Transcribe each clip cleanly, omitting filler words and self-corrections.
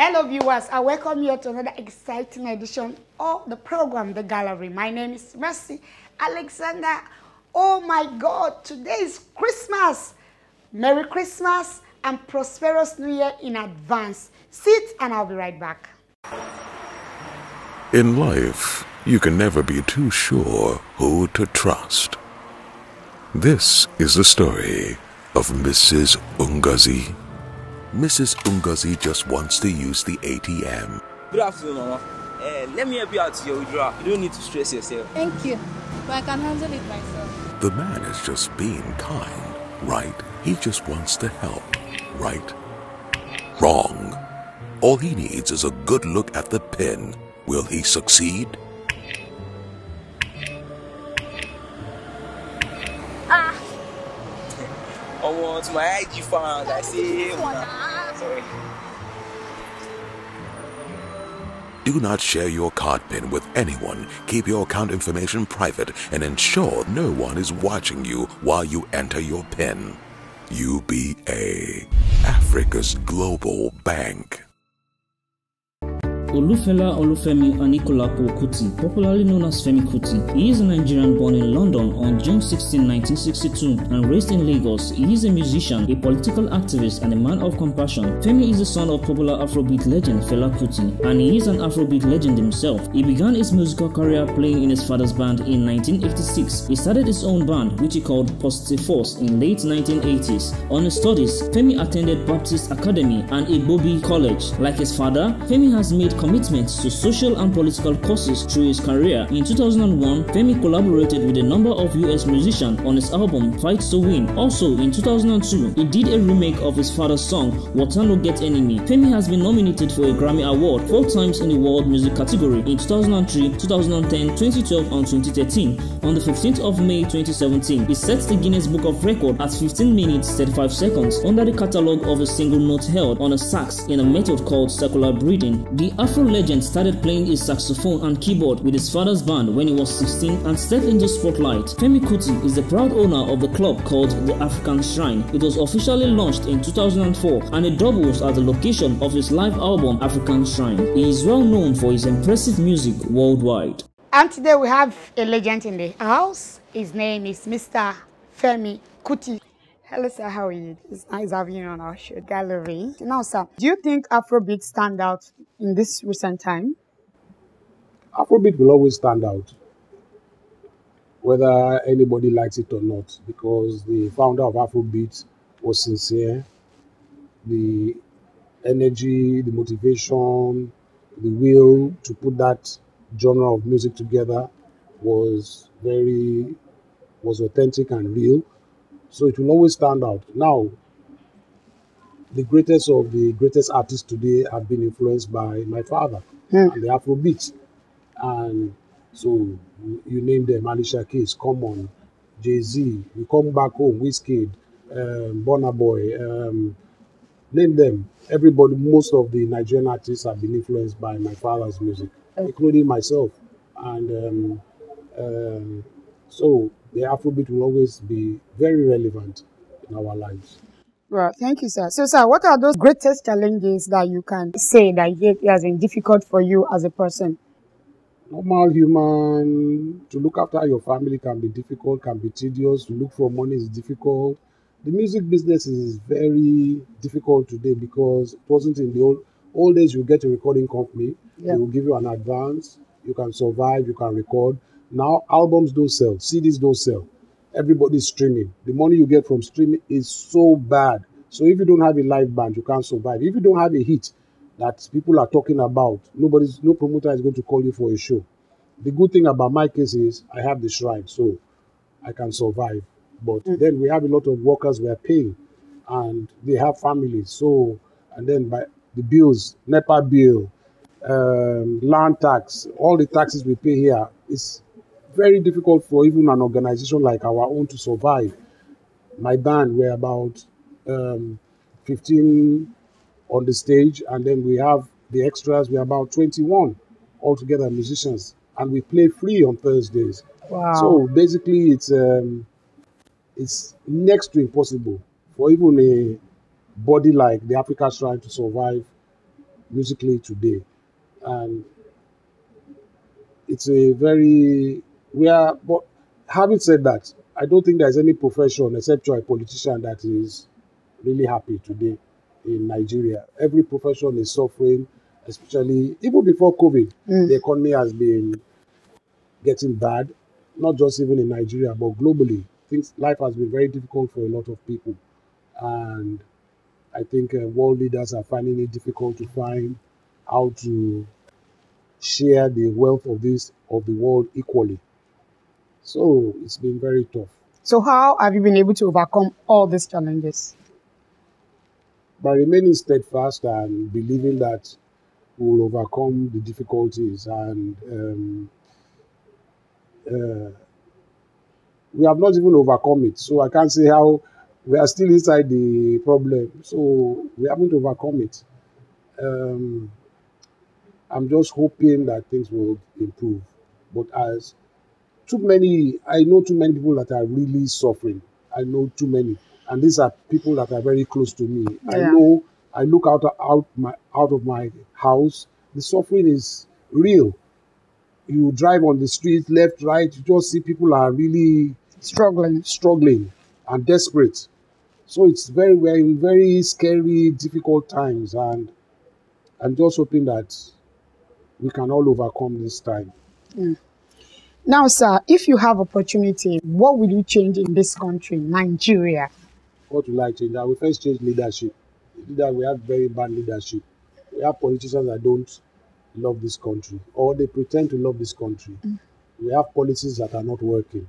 Hello viewers, I welcome you to another exciting edition of the program, The Gallery. My name is Mercy Alexander. Oh my God, today is Christmas. Merry Christmas and prosperous New Year in advance. Sit and I'll be right back. In life, you can never be too sure who to trust. This is the story of Mrs. Ungazi. Mrs. Ungazi just wants to use the ATM. Good afternoon, Mama. Let me help you out to your withdrawal. You don't need to stress yourself. Thank you, but I can handle it myself. The man is just being kind, right? He just wants to help, right? Wrong. All he needs is a good look at the pin. Will he succeed? I want my IG fans. I say, sorry. Do not share your card pin with anyone. Keep your account information private and ensure no one is watching you while you enter your pin. UBA, Africa's global bank. Olufela Olufemi Anikulapo Kuti, popularly known as Femi Kuti. He is a Nigerian born in London on June 16, 1962 and raised in Lagos. He is a musician, a political activist and a man of compassion. Femi is the son of popular Afrobeat legend Fela Kuti and he is an Afrobeat legend himself. He began his musical career playing in his father's band in 1986. He started his own band which he called Positive Force in late 1980s. On his studies, Femi attended Baptist Academy and Ibobi College. Like his father, Femi has made commitments to social and political causes through his career. In 2001, Femi collaborated with a number of US musicians on his album Fight to Win. Also, in 2002, he did a remake of his father's song Water No Get Enemy. Femi has been nominated for a Grammy Award 4 times in the World Music category in 2003, 2010, 2012 and 2013. On the 15th of May 2017, he set the Guinness Book of Records at 15 minutes 35 seconds under the catalogue of a single note held on a sax in a method called circular breathing. The Afro legend started playing his saxophone and keyboard with his father's band when he was 16 and stepped into spotlight. Femi Kuti is the proud owner of the club called the African Shrine. It was officially launched in 2004 and it doubles as the location of his live album African Shrine. He is well known for his impressive music worldwide. And today we have a legend in the house. His name is Mr. Femi Kuti. Hello sir, how are you? It's nice having you on our show, Gallery. Now sir, do you think Afrobeat stand out in this recent time? Afrobeat will always stand out, whether anybody likes it or not, because the founder of Afrobeat was sincere. The energy, the motivation, the will to put that genre of music together was authentic and real. So it will always stand out. Now, the greatest of the greatest artists today have been influenced by my father and the Afrobeat. And so you name them, Alicia Keys, Common, Jay-Z, we come back home, Wizkid, Burna Boy, name them. Everybody, most of the Nigerian artists have been influenced by my father's music, including myself. And so the Afrobeat will always be very relevant in our lives. Well, thank you, sir. So, sir, what are those greatest challenges that you can say that it has been difficult for you as a person? Normal human, to look after your family can be difficult, can be tedious. To look for money is difficult. The music business is very difficult today because it wasn't in the old days. You get a recording company, they will give you an advance, you can survive, you can record. Now, albums don't sell, CDs don't sell. Everybody's streaming. The money you get from streaming is so bad. So if you don't have a live band, you can't survive. If you don't have a hit that people are talking about, no promoter is going to call you for a show. The good thing about my case is I have the shrine, so I can survive. But then we have a lot of workers we are paying, and they have families. So, and then by the bills, NEPA bill, land tax, all the taxes we pay here, is very difficult for even an organization like our own to survive. My band, we're about 15 on the stage, and then we have the extras, we're about 21 altogether musicians, and we play free on Thursdays. Wow. So basically it's next to impossible for even a body like the African Shrine to survive musically today. And it's a very, but having said that, I don't think there's any profession except you're a politician that is really happy today in Nigeria. Every profession is suffering, especially even before COVID. The economy has been getting bad, not just even in Nigeria, but globally. Life has been very difficult for a lot of people. And I think world leaders are finding it difficult to find how to share the wealth of the world equally. So it's been very tough. So how have you been able to overcome all these challenges? By remaining steadfast and believing that we will overcome the difficulties, and we have not even overcome it. So I can't say how we are still inside the problem. So we haven't overcome it. I'm just hoping that things will improve. But I know too many people that are really suffering. I know too many. And these are people that are very close to me. Yeah. I look out of my house. The suffering is real. You drive on the street, left, right, you just see people are really struggling and desperate. So we're in very scary, difficult times, and I'm just hoping that we can all overcome this time. Now, sir, if you have opportunity, what will you change in this country, Nigeria? What will I change? I will first change leadership. We have very bad leadership. We have politicians that don't love this country, or they pretend to love this country. We have policies that are not working.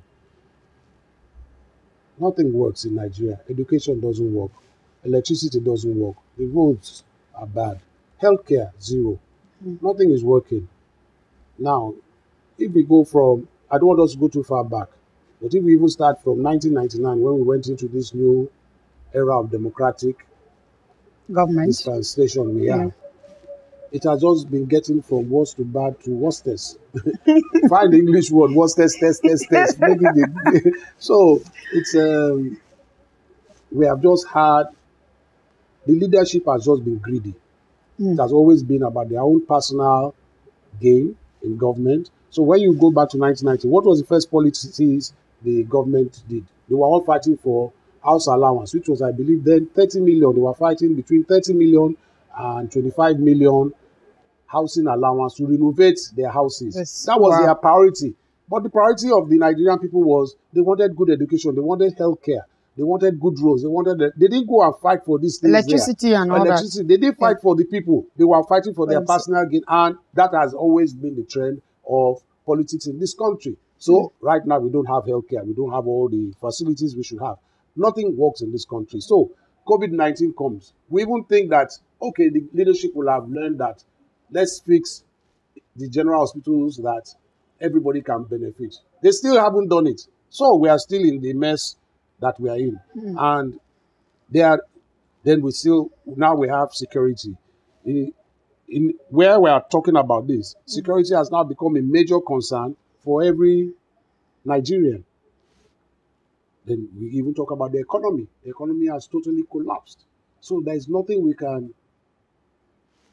Nothing works in Nigeria. Education doesn't work. Electricity doesn't work. The roads are bad. Healthcare, zero. Nothing is working. Now, if we go from, I don't want us to go too far back, but if we even start from 1999, when we went into this new era of democratic Government dispensation we have, it has just been getting from worst to bad to worstest. Find the English word, worstest, test. So it's we have just had, the leadership has just been greedy. It has always been about their own personal gain in government. So when you go back to 1990, what was the first policies the government did? They were all fighting for house allowance, which was, I believe, then 30 million. They were fighting between 30 million and 25 million housing allowance to renovate their houses. Yes. That was Wow. their priority. But the priority of the Nigerian people was they wanted good education, they wanted healthcare, they wanted good roads, they didn't go and fight for these things. Electricity and all that. They didn't fight for the people. They were fighting for their personal gain, and that has always been the trend of politics in this country. So right now we don't have healthcare, we don't have all the facilities we should have. Nothing works in this country. So COVID-19 comes. We even think that, okay, the leadership will have learned that let's fix the general hospitals that everybody can benefit. They still haven't done it. So we are still in the mess that we are in. And then now we have security. In where we are talking about this, security has now become a major concern for every Nigerian. Then we even talk about the economy. The economy has totally collapsed. So there is nothing we can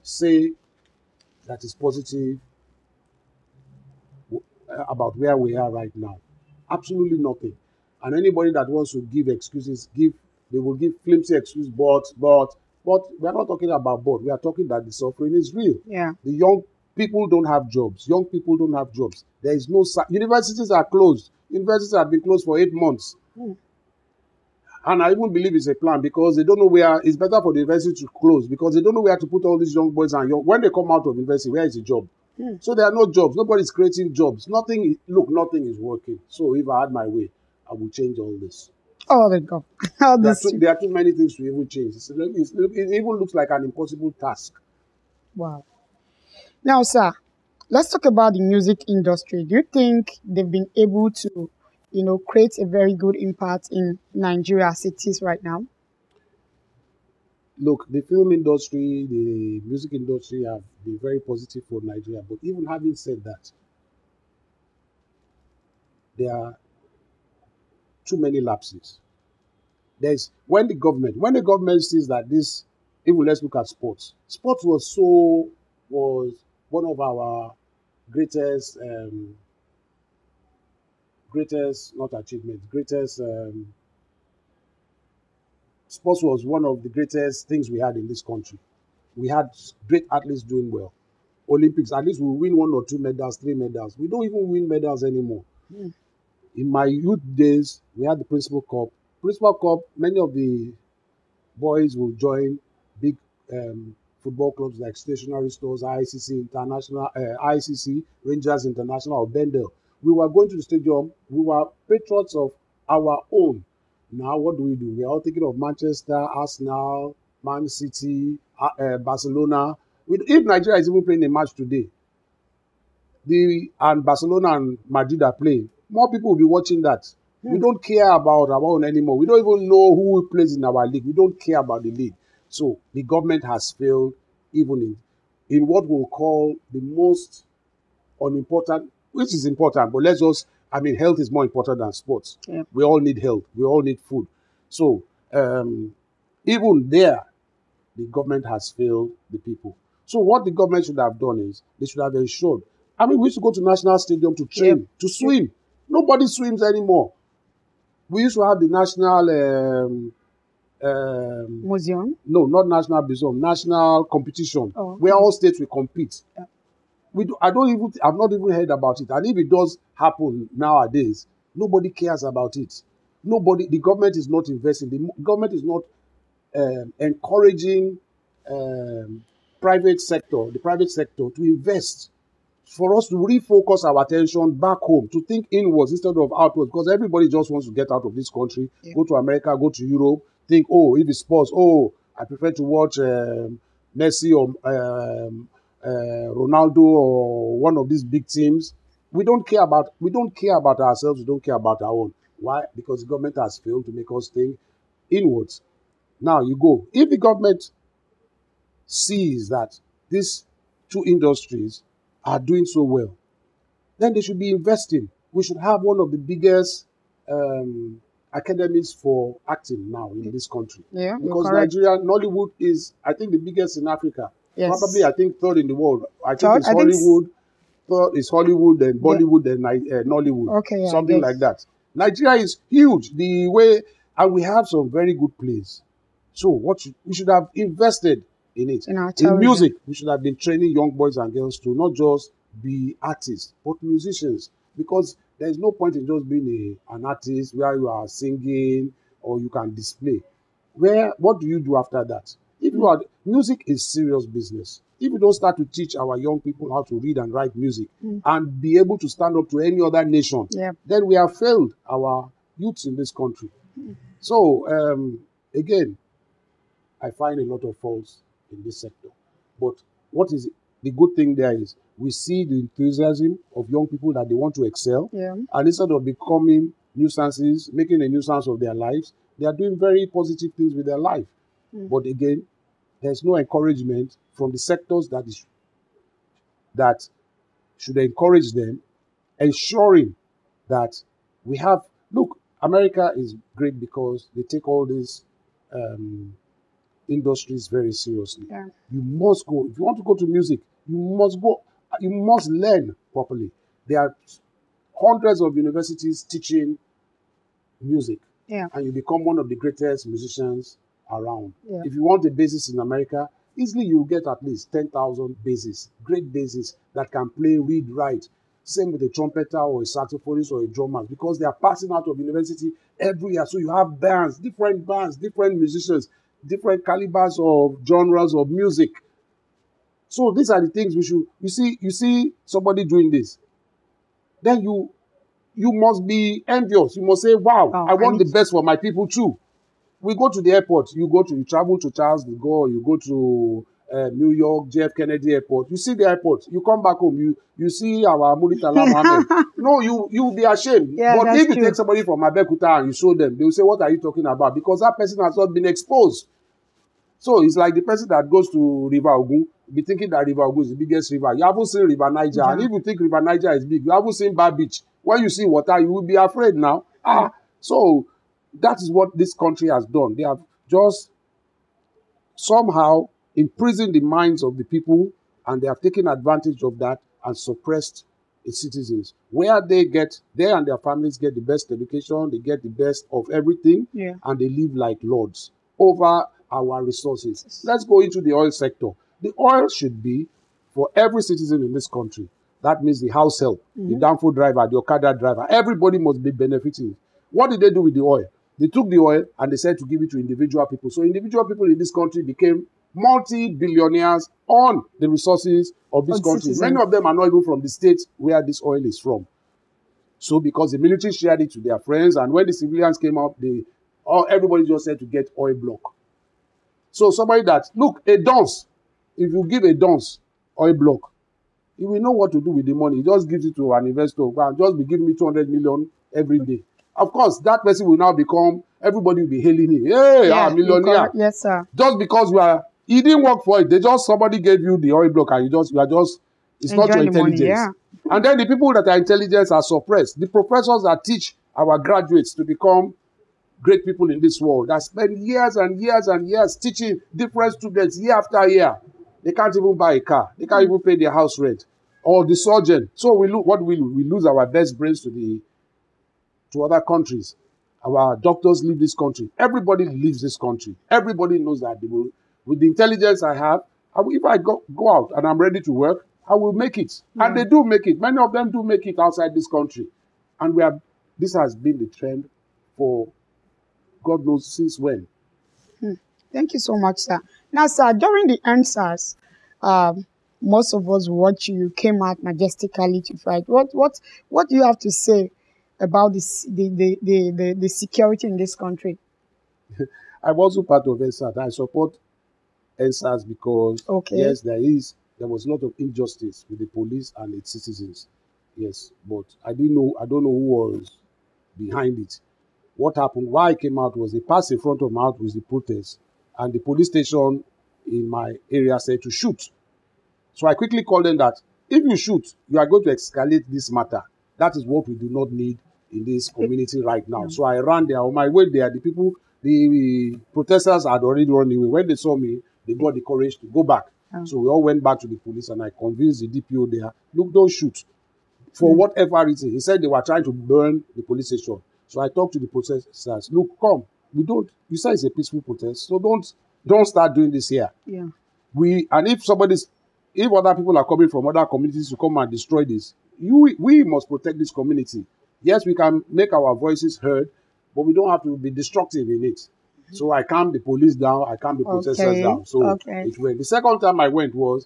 say that is positive about where we are right now. Absolutely nothing. And anybody that wants to give excuses, they will give flimsy excuses, but we are not talking about but. We are talking that the suffering is real. Yeah. The young people don't have jobs. Young people don't have jobs. There is no, universities are closed. Universities have been closed for 8 months. And I even believe it's a plan, because they don't know where, it's better for the university to close, because they don't know where to put all these young boys and when they come out of university, where is the job? So there are no jobs. Nobody's creating jobs. Nothing is working. So if I had my way, I would change all this. Oh, there you go. There are too many things to even change. It even looks like an impossible task. Wow. Now, sir, let's talk about the music industry. Do you think they've been able to, create a very good impact in Nigeria as it is right now? Look, the film industry, the music industry have been very positive for Nigeria. But even having said that, there are too many lapses. When the government sees that this even let's look at sports. Sports was one of our greatest not achievements, sports was one of the greatest things we had in this country. We had great athletes doing well. Olympics, at least we win 1 or 2 medals, 3 medals. We don't even win medals anymore. In my youth days, we had the Principal Cup. Principal Cup, many of the boys will join big football clubs like stationery stores, ICC International, ICC, Rangers International, or Bendel. We were going to the stadium. We were patriots of our own. Now, what do? We are all thinking of Manchester, Arsenal, Man City, Barcelona. If Nigeria is even playing a match today, and Barcelona and Madrid are playing, more people will be watching that. We don't care about our own anymore. We don't even know who plays in our league. We don't care about the league. So the government has failed even in what we'll call the most unimportant, which is important, but health is more important than sports. Yeah. We all need health. We all need food. So even there, the government has failed the people. So what the government should have done is they should have ensured. We used to go to National Stadium to train, to swim. Nobody swims anymore. We used to have the national museum. No, not national museum. National competition where all states will compete. Yeah. I've not even heard about it. And if it does happen nowadays, nobody cares about it. The government is not investing. The government is not encouraging the private sector to invest, for us to refocus our attention back home, to think inwards instead of outwards, because everybody just wants to get out of this country, go to America, go to Europe, think, if it's sports, I prefer to watch Messi or Ronaldo or one of these big teams. We don't care about ourselves, we don't care about our own. Why? Because the government has failed to make us think inwards. Now you go. If the government sees that these two industries are doing so well, then they should be investing. We should have one of the biggest academies for acting now in this country. Yeah, because Nigeria, Nollywood is, I think, the biggest in Africa. Yes. Probably, I think, third in the world. I think it's Hollywood. Third is Hollywood, then Bollywood, then Nollywood. Okay, something like that. Nigeria is huge. And we have some very good plays. So we should have invested in it. In music, we should have been training young boys and girls to not just be artists, but musicians. Because there is no point in just being an artist where you are singing or you can display. What do you do after that? Music is serious business. If you don't start to teach our young people how to read and write music and be able to stand up to any other nation, then we have failed our youths in this country. So, again, I find a lot of faults in this sector. But what is the good thing there is we see the enthusiasm of young people that they want to excel. Yeah. And instead of becoming nuisances, making a nuisance of their lives, they are doing very positive things with their life. But again, there's no encouragement from the sectors that should encourage them, ensuring that we have... Look, America is great because they take all these industries very seriously. Yeah. You must go. If you want to go to music, you must go. You must learn properly. There are hundreds of universities teaching music. Yeah. And you become one of the greatest musicians around. Yeah. If you want a bassist in America, easily you'll get at least 10,000 bassists, great bassists that can play, read, write. Same with a trumpeter or a saxophonist or a drummer, because they are passing out of university every year. So you have bands, different musicians, different calibers of genres of music. So these are the things we should... You see somebody doing this, then you must be envious. You must say, wow, I want the best for my people too. We go to the airport, you travel to Charles de Gaulle, you go to New York, JF Kennedy Airport. You see the airport, you come back home, you see our Muritala Mohammed. No, you will be ashamed. Yeah, but if you take somebody from Abeokuta and you show them, they will say, what are you talking about? Because that person has not been exposed. So it's like the person that goes to River Ogun, be thinking that River Ogun is the biggest river. You haven't seen River Niger. Yeah. And if you think River Niger is big, you haven't seen Bar Beach. When you see water, you will be afraid now. So that is what this country has done. They have just somehow imprisoned the minds of the people, and they have taken advantage of that and suppressed its citizens. Where they and their families get the best education, they get the best of everything, and they live like lords over our resources. Let's go into the oil sector. The oil should be for every citizen in this country. That means the house help, the downfall driver, the Okada driver. Everybody must be benefiting. What did they do with the oil? They took the oil and they said to give it to individual people. So individual people in this country became multi-billionaires on the resources of this country. Many of them are not even from the states where this oil is from. So because the military shared it to their friends, and when the civilians came up, everybody just said to get oil block. So somebody that, look, a dunce, if you give a dunce oil block, he will know what to do with the money. He just gives it to an investor. And just be giving me 200 million every day. Of course, that person will now become, everybody will be hailing him. Hey, I'm a millionaire. Yes, sir. Just because he didn't work for it. Somebody gave you the oil block and you are just, it's not your intelligence. And then the people that are intelligent are suppressed. The professors that teach our graduates to become great people in this world, that spend years and years and years teaching different students year after year. They can't even buy a car. They can't even pay their house rent. Or the surgeon. So we lose our best brains to other countries. Our doctors leave this country. Everybody leaves this country. Everybody knows that. With the intelligence I have, if I go out and I'm ready to work, I will make it. And they do make it. Many of them do make it outside this country. And this has been the trend for God knows since when. Thank you so much, sir. Now, sir, during the answers, most of us watch you came out majestically to fight. What do you have to say about the security in this country? I'm also part of NSAS. I support NSAS because yes, there was a lot of injustice with the police and its citizens. Yes, but I don't know who was behind it. What happened, why I came out was they passed in front of my house with the protest, and the police station in my area said to shoot. So I quickly called them that if you shoot, you are going to escalate this matter. That is what we do not need in this community right now. So I ran there. On my way there, the protesters had already run away. When they saw me, they got the courage to go back. So we all went back to the police, and I convinced the DPO there, look, don't shoot. For whatever reason. He said they were trying to burn the police station. So I talked to the protesters, look, come. You say it's a peaceful protest, so don't start doing this here. Yeah. And if other people are coming from other communities to come and destroy this, we must protect this community. Yes, we can make our voices heard, but we don't have to be destructive in it. So I calmed the police down, I calmed the protesters down. So it went. The second time I went was,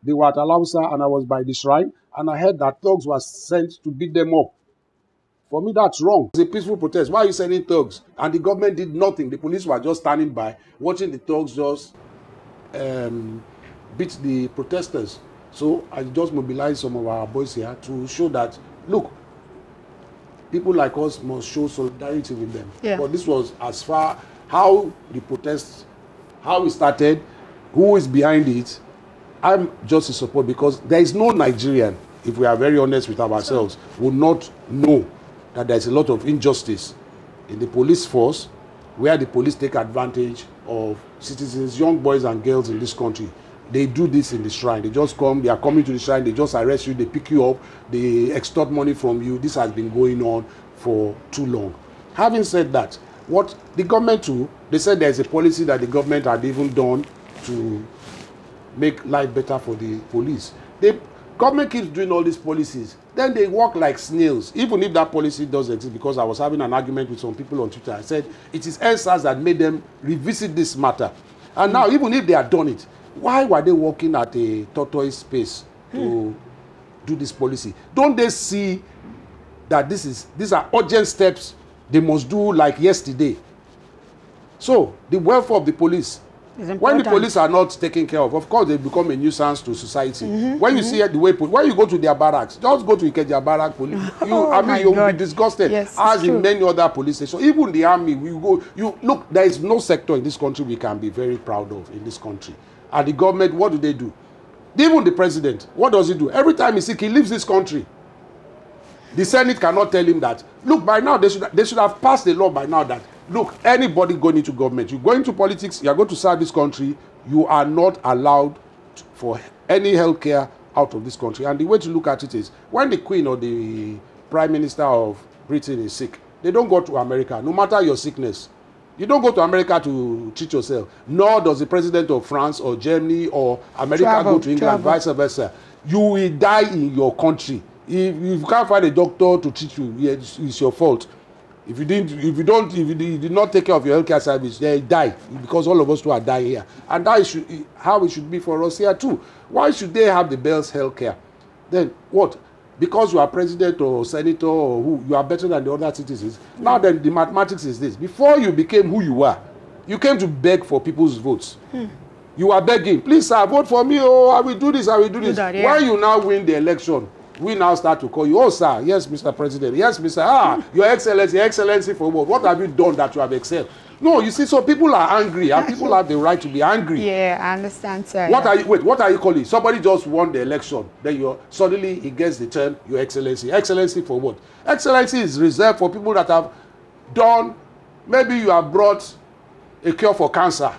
they were at Alausa and I was by the shrine, and I heard that thugs were sent to beat them up. For me, that's wrong. It's a peaceful protest. Why are you sending thugs? And the government did nothing. The police were just standing by, watching the thugs just beat the protesters. So I just mobilized some of our boys here to show that, look, people like us must show solidarity with them. Yeah. But this was as far how the protests, how it started, who is behind it. I'm just in support because there is no Nigerian, if we are very honest with ourselves, would not know that there is a lot of injustice in the police force, where the police take advantage of citizens, young boys and girls in this country. They do this in the shrine. They just come, they are coming to the shrine, they just arrest you, they pick you up, they extort money from you. This has been going on for too long. Having said that, what the government do, they said there's a policy that the government had even done to make life better for the police. The government keeps doing all these policies. Then they work like snails, even if that policy does exist, because I was having an argument with some people on Twitter. I said, it is NSAS that made them revisit this matter. And now, even if they had done it, why were they working at a tortoise space to do this policy? Don't they see that these are urgent steps they must do like yesterday? So, the welfare of the police, when the police are not taken care of course, they become a nuisance to society. When you see the way, when you go to their barracks, just go to Ikeja barrack police. You'll be disgusted. Yes, as in many other police stations. Even the army, look, there is no sector in this country we can be very proud of in this country. And the government, what do? Even the president, what does he do? Every time he's sick, he leaves this country. The Senate cannot tell him that. Look, by now, they should have passed a law by now that, look, anybody going into government, you go into politics, you are going to serve this country, you are not allowed for any healthcare out of this country. And the way to look at it is, when the Queen or the Prime Minister of Britain is sick, they don't go to America, no matter your sickness. You don't go to America to treat yourself, nor does the President of France or Germany or America go to England, vice versa. You will die in your country. If you can't find a doctor to treat you, it's your fault. If you did not take care of your healthcare service, they die, because all of us too are dying here. And that is how it should be for us here too. Why should they have the best healthcare? Then what? Because you are president or senator or who, you are better than the other citizens. Now then, the mathematics is this: before you became who you are, you came to beg for people's votes. You are begging, please sir, vote for me, oh, I will do this, I will do this. That, yeah. When you now win the election, we now start to call you, oh sir, yes Mr. President, yes Mr. Your Excellency for what? What have you done that you have excelled? No, you see, so people are angry, and people have the right to be angry. Yeah, I understand, sir. What are you, wait, what are you calling? Somebody just won the election, then suddenly he gets the term, Your Excellency. Excellency for what? Excellency is reserved for people that have done, maybe you have brought a cure for cancer.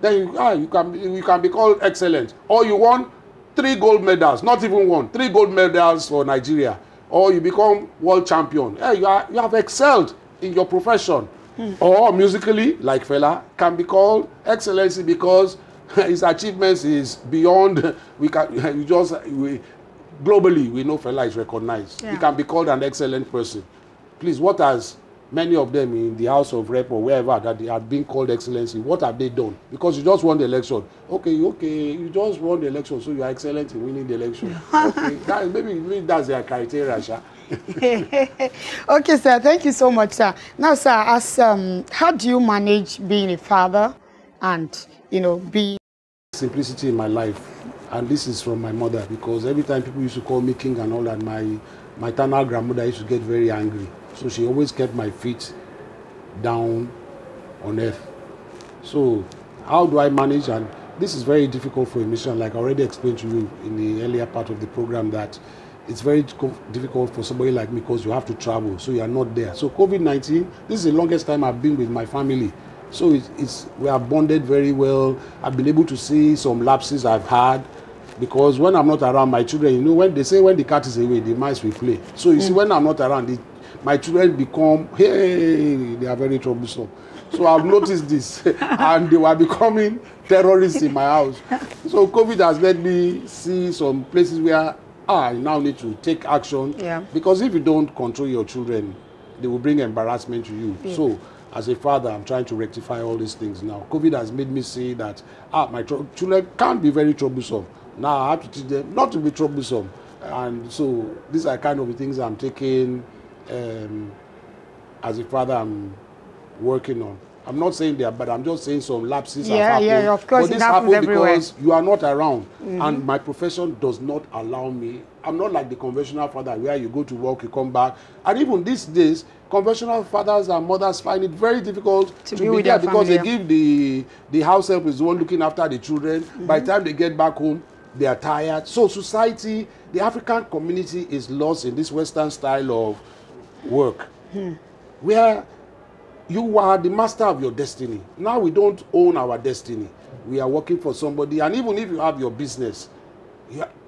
Then you can be called excellent. Or you won 3 gold medals, not even 1, 3 gold medals for Nigeria. Or you become world champion. Hey, you have excelled in your profession. Or musically, like Fela, can be called excellency because his achievements is beyond. Globally, we know Fela is recognized. Yeah. He can be called an excellent person. Please, what has many of them in the House of Rep or wherever that they are being called excellency, what have they done? Because you just won the election. Okay, you just won the election, so you are excellent in winning the election. Okay, maybe that's their criteria, Sha. Okay, sir. Thank you so much, sir. Now, sir, how do you manage being a father and, be... Simplicity in my life. And this is from my mother, because every time people used to call me king and all that, my maternal grandmother used to get very angry. So she always kept my feet down on earth. So how do I manage? And this is very difficult for a mission, like I already explained to you in the earlier part of the program, that it's very difficult for somebody like me because you have to travel, so you are not there. So COVID-19, this is the longest time I've been with my family. So we are bonded very well. I've been able to see some lapses I've had, because when I'm not around, my children, when they say when the cat is away, the mice will play. So you see, when I'm not around, my children become, they are very troublesome. So I've noticed this, and they were becoming terrorists in my house. So COVID has let me see some places where I now need to take action. Yeah. Because if you don't control your children, they will bring embarrassment to you. Yeah. So as a father, I'm trying to rectify all these things now. COVID has made me see that my children can't be very troublesome. Now I have to teach them not to be troublesome. And so these are kind of the things I'm taking as a father, I'm working on. I'm not saying they are bad, I'm just saying some lapses have happened. Yeah, of course, but this happened because you are not around. And my profession does not allow me. I'm not like the conventional father where you go to work, you come back. And even these days, conventional fathers and mothers find it very difficult to be there, because they give the house help is the one looking after the children. By the time they get back home, they are tired. So society, the African community is lost in this Western style of work, where you are the master of your destiny. Now we don't own our destiny. We are working for somebody. And even if you have your business,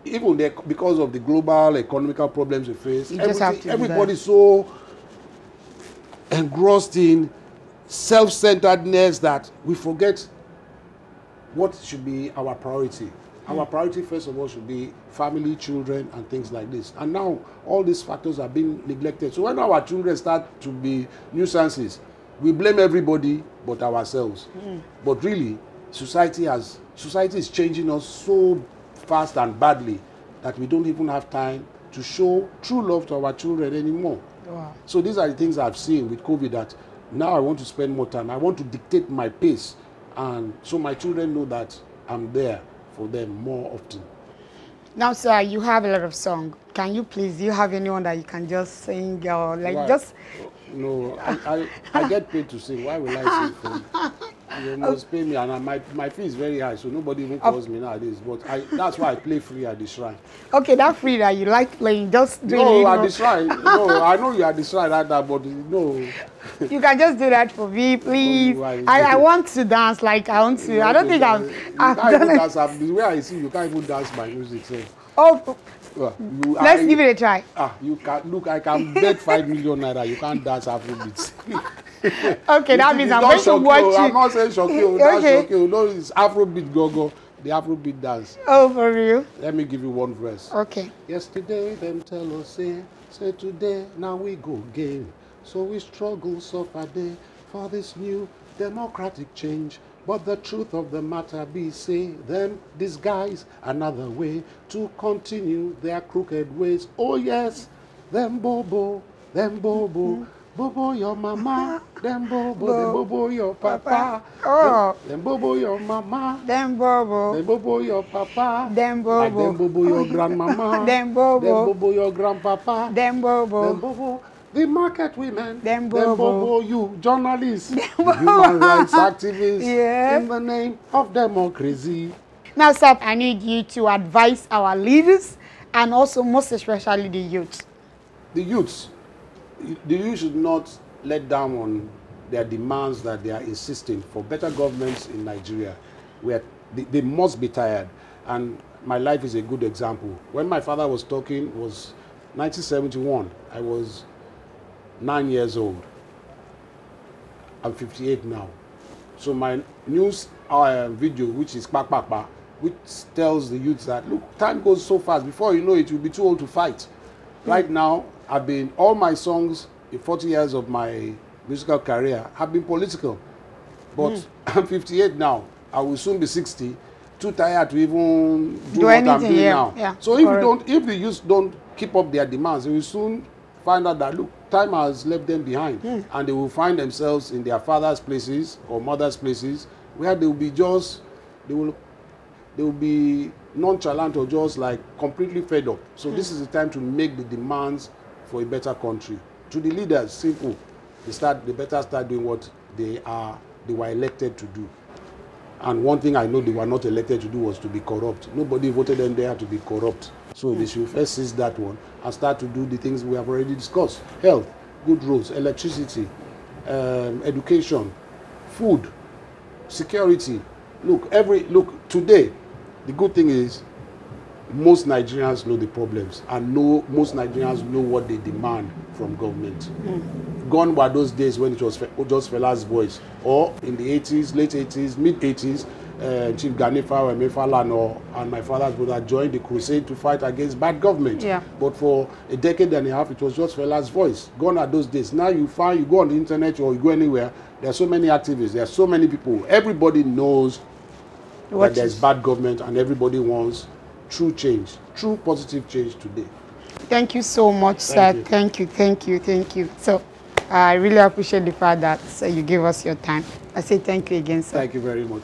because of the global economical problems we face, everybody's so engrossed in self-centeredness that we forget what should be our priority. Our priority, first of all, should be family, children, and things like this. And now all these factors are being neglected. So when our children start to be nuisances, we blame everybody but ourselves. But really, society is changing us so fast and badly that we don't even have time to show true love to our children anymore. Wow. So these are the things I've seen with COVID, that now I want to spend more time. I want to dictate my pace, and so my children know that I'm there for them more often. Now, sir, you have a lot of songs. Can you please, do you have anyone that you can just sing or like just... No, I get paid to sing. Why will I sing for you? You must pay me, and my fee is very high, so nobody even calls me nowadays. But that's why I play free at the shrine. Okay, that free that you like playing, just do it. No, at the shrine. No, I know you are at the shrine like that, but no. You can just do that for me, please. I want to dance like I want to. I don't think I'm done it. The way I see you can't even dance my music. So. Oh, let's give it a try. You can look. I can bet 5 million naira. You can't dance Afrobeats. Okay, that means I'm going to watch you. I'm not saying shock you. That's shock you. No, it's Afrobeat go. The Afrobeat dance. Oh, for real? Let me give you one verse. Okay. Yesterday, them tell us, say today, now we go again. So we struggle, suffer day for this new democratic change. But the truth of the matter be, say, them disguise another way to continue their crooked ways. Oh yes, them bobo, bobo your mama, them bobo your papa. Oh, them bobo your mama, them bobo your papa, them bobo your grandmama, them bobo your grandpapa, them bobo. The market women, them bobo, you journalists, human rights activists, yeah. In the name of democracy. Now, sir, I need you to advise our leaders and also most especially the youth. The youth should not let down on their demands that they are insisting for better governments in Nigeria, where they must be tired. And my life is a good example. When my father was talking, it was 1971. I was 9 years old. I'm 58 now. So my news video, which is Pak, which tells the youth that, look, time goes so fast. Before you know it, you'll be too old to fight. Right now, all my songs in 40 years of my musical career have been political. But I'm 58 now. I will soon be 60. Too tired to even do what I'm doing now. Yeah, so if the youth don't keep up their demands, they will soon find out that, look, time has left them behind, and they will find themselves in their father's places or mother's places where they will be nonchalant or just like completely fed up. So this is the time to make the demands for a better country. To the leaders, simple. They better start doing what they were elected to do. And one thing I know they were not elected to do was to be corrupt. Nobody voted them there to be corrupt. So they should first seize that one and start to do the things we have already discussed. Health, good roads, electricity, education, food, security. Look, today, the good thing is most Nigerians know the problems and most Nigerians know what they demand from government. Gone were those days when it was just Fela's voice, or in the 80s, late 80s, mid 80s, Chief Ganifa and my father's brother joined the crusade to fight against bad government. Yeah. But for a decade and a half, it was just Fela's voice. Gone are those days. Now you go on the internet or you go anywhere, there are so many activists, there are so many people. Everybody knows that there's bad government and everybody wants true change, true positive change today. Thank you so much, sir. Thank you. So I really appreciate the fact that you gave us your time. I say thank you again, sir. Thank you very much.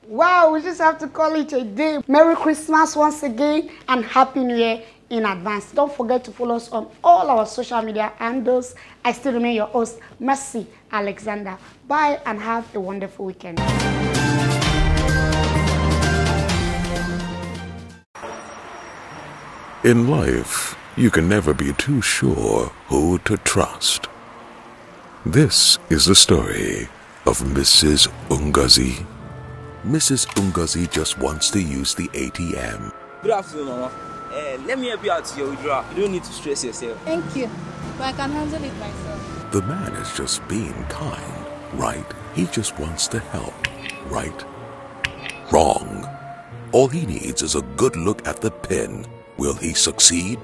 Wow, we just have to call it a day. Merry Christmas once again and Happy New Year in advance. Don't forget to follow us on all our social media handles. I still remain your host, Mercy Alexander. Bye and have a wonderful weekend. In life, you can never be too sure who to trust. This is the story of Mrs. Ungazi. Mrs. Ungazi just wants to use the ATM. Good afternoon, Mama. Let me help you out to your withdrawal. You don't need to stress yourself. Thank you, but I can handle it myself. The man is just being kind, right? He just wants to help, right? Wrong. All he needs is a good look at the pin. Will he succeed?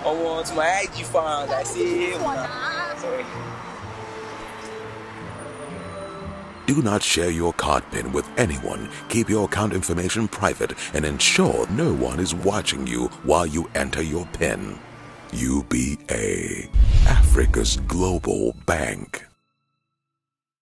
I want my IG fans. I say, sorry. Do not share your card PIN with anyone. Keep your account information private and ensure no one is watching you while you enter your PIN. UBA, Africa's global bank.